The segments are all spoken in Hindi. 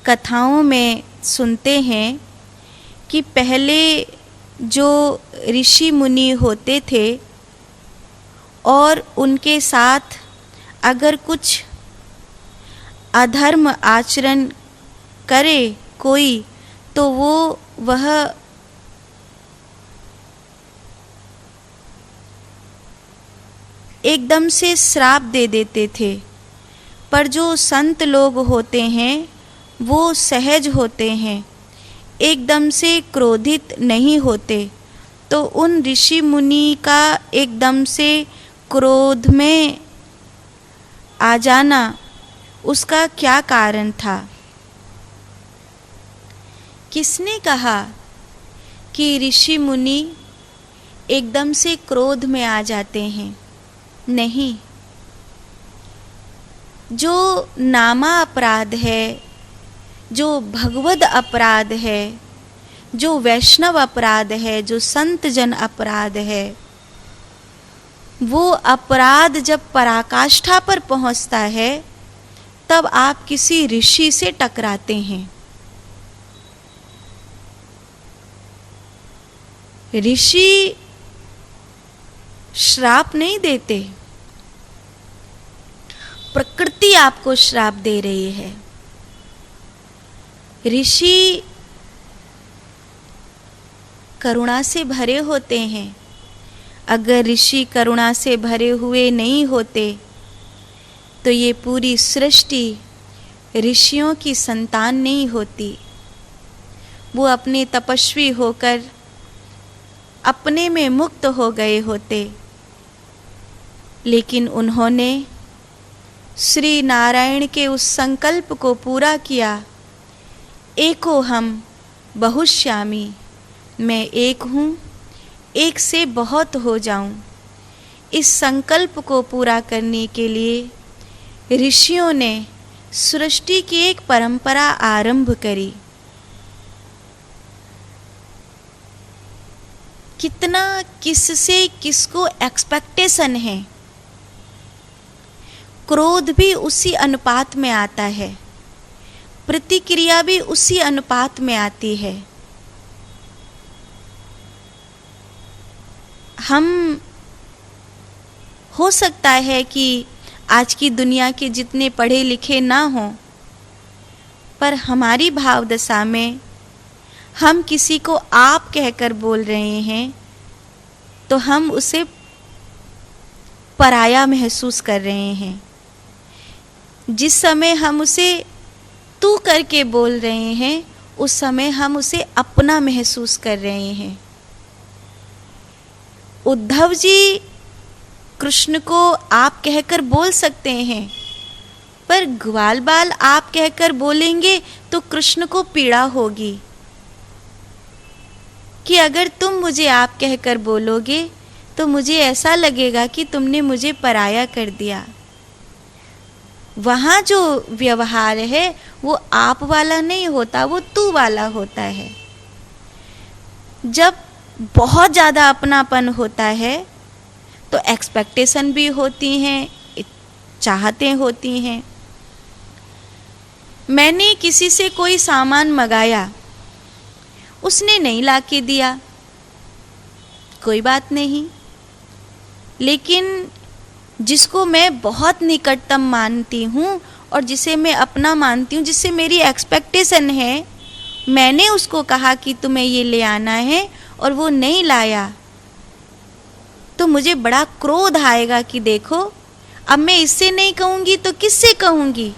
कथाओं में सुनते हैं कि पहले जो ऋषि मुनि होते थे और उनके साथ अगर कुछ अधर्म आचरण करे कोई, तो वह एकदम से श्राप दे देते थे। पर जो संत लोग होते हैं वो सहज होते हैं, एकदम से क्रोधित नहीं होते। तो उन ऋषि मुनि का एकदम से क्रोध में आ जाना, उसका क्या कारण था? किसने कहा कि ऋषि मुनि एकदम से क्रोध में आ जाते हैं? नहीं। जो नामा अपराध है, जो भगवद अपराध है, जो वैष्णव अपराध है, जो संत जन अपराध है, वो अपराध जब पराकाष्ठा पर पहुंचता है तब आप किसी ऋषि से टकराते हैं। ऋषि श्राप नहीं देते, प्रकृति आपको श्राप दे रही है। ऋषि करुणा से भरे होते हैं। अगर ऋषि करुणा से भरे हुए नहीं होते तो ये पूरी सृष्टि ऋषियों की संतान नहीं होती। वो अपने तपस्वी होकर अपने में मुक्त हो गए होते, लेकिन उन्होंने श्री नारायण के उस संकल्प को पूरा किया। एको हम बहुश्यामी, मैं एक हूँ, एक से बहुत हो जाऊं। इस संकल्प को पूरा करने के लिए ऋषियों ने सृष्टि की एक परंपरा आरंभ करी। कितना किससे किसको एक्सपेक्टेशन है। क्रोध भी उसी अनुपात में आता है, प्रतिक्रिया भी उसी अनुपात में आती है। हम हो सकता है कि आज की दुनिया के जितने पढ़े लिखे ना हों, पर हमारी भाव दशा में हम किसी को आप कहकर बोल रहे हैं तो हम उसे पराया महसूस कर रहे हैं। जिस समय हम उसे तू करके बोल रहे हैं, उस समय हम उसे अपना महसूस कर रहे हैं। उद्धव जी कृष्ण को आप कहकर बोल सकते हैं, पर ग्वाल बाल आप कहकर बोलेंगे तो कृष्ण को पीड़ा होगी कि अगर तुम मुझे आप कहकर बोलोगे तो मुझे ऐसा लगेगा कि तुमने मुझे पराया कर दिया। वहाँ जो व्यवहार है वो आप वाला नहीं होता, वो तू वाला होता है। जब बहुत ज़्यादा अपनापन होता है तो एक्सपेक्टेशन भी होती हैं, चाहतें होती हैं। मैंने किसी से कोई सामान मंगाया, उसने नहीं लाके दिया, कोई बात नहीं। लेकिन जिसको मैं बहुत निकटतम मानती हूँ और जिसे मैं अपना मानती हूँ, जिससे मेरी एक्सपेक्टेशन है, मैंने उसको कहा कि तुम्हें ये ले आना है और वो नहीं लाया, तो मुझे बड़ा क्रोध आएगा कि देखो, अब मैं इससे नहीं कहूँगी तो किससे कहूँगी?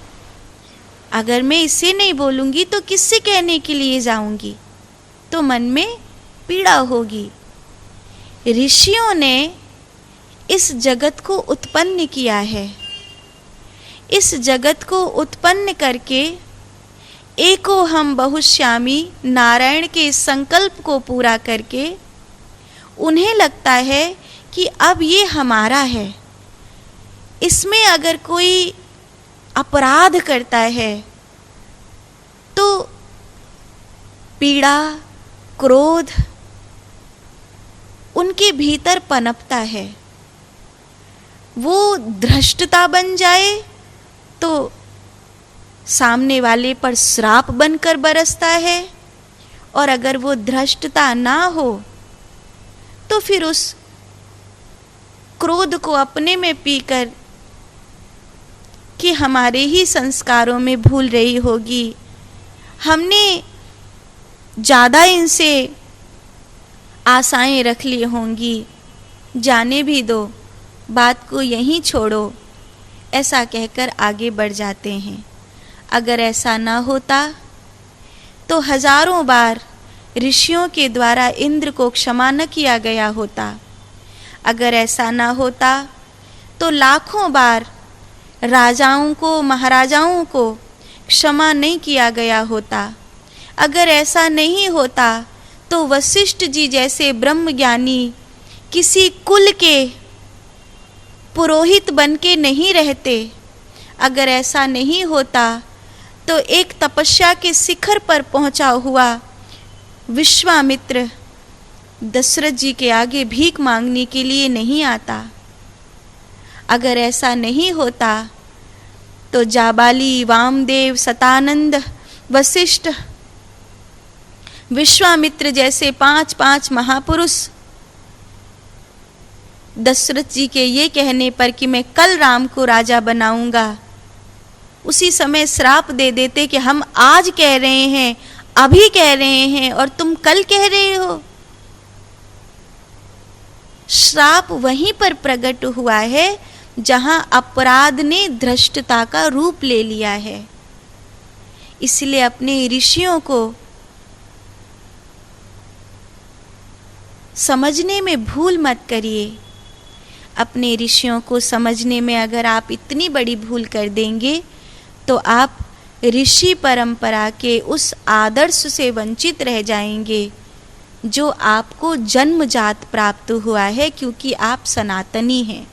अगर मैं इससे नहीं बोलूँगी तो किससे कहने के लिए जाऊँगी? तो मन में पीड़ा होगी। ऋषियों ने इस जगत को उत्पन्न किया है। इस जगत को उत्पन्न करके एको हम बहुश्यामी नारायण के संकल्प को पूरा करके उन्हें लगता है कि अब ये हमारा है। इसमें अगर कोई अपराध करता है तो पीड़ा, क्रोध उनके भीतर पनपता है। वो धृष्टता बन जाए तो सामने वाले पर श्राप बनकर बरसता है, और अगर वो धृष्टता ना हो तो फिर उस क्रोध को अपने में पीकर कि हमारे ही संस्कारों में भूल रही होगी, हमने ज़्यादा इनसे आशाएं रख ली होंगी, जाने भी दो, बात को यहीं छोड़ो, ऐसा कहकर आगे बढ़ जाते हैं। अगर ऐसा ना होता तो हजारों बार ऋषियों के द्वारा इंद्र को क्षमा न किया गया होता। अगर ऐसा ना होता तो लाखों बार राजाओं को, महाराजाओं को क्षमा नहीं किया गया होता। अगर ऐसा नहीं होता तो वशिष्ठ जी जैसे ब्रह्मज्ञानी किसी कुल के पुरोहित बन के नहीं रहते। अगर ऐसा नहीं होता तो एक तपस्या के शिखर पर पहुंचा हुआ विश्वामित्र दशरथ जी के आगे भीख मांगने के लिए नहीं आता। अगर ऐसा नहीं होता तो जाबाली, वामदेव, सतानंद, वशिष्ठ, विश्वामित्र जैसे 5 महापुरुष दशरथ जी के ये कहने पर कि मैं कल राम को राजा बनाऊंगा, उसी समय श्राप दे देते कि हम आज कह रहे हैं, अभी कह रहे हैं और तुम कल कह रहे हो। श्राप वहीं पर प्रकट हुआ है जहां अपराध ने धृष्टता का रूप ले लिया है। इसलिए अपने ऋषियों को समझने में भूल मत करिए। अपने ऋषियों को समझने में अगर आप इतनी बड़ी भूल कर देंगे तो आप ऋषि परंपरा के उस आदर्श से वंचित रह जाएंगे जो आपको जन्मजात प्राप्त हुआ है, क्योंकि आप सनातनी हैं।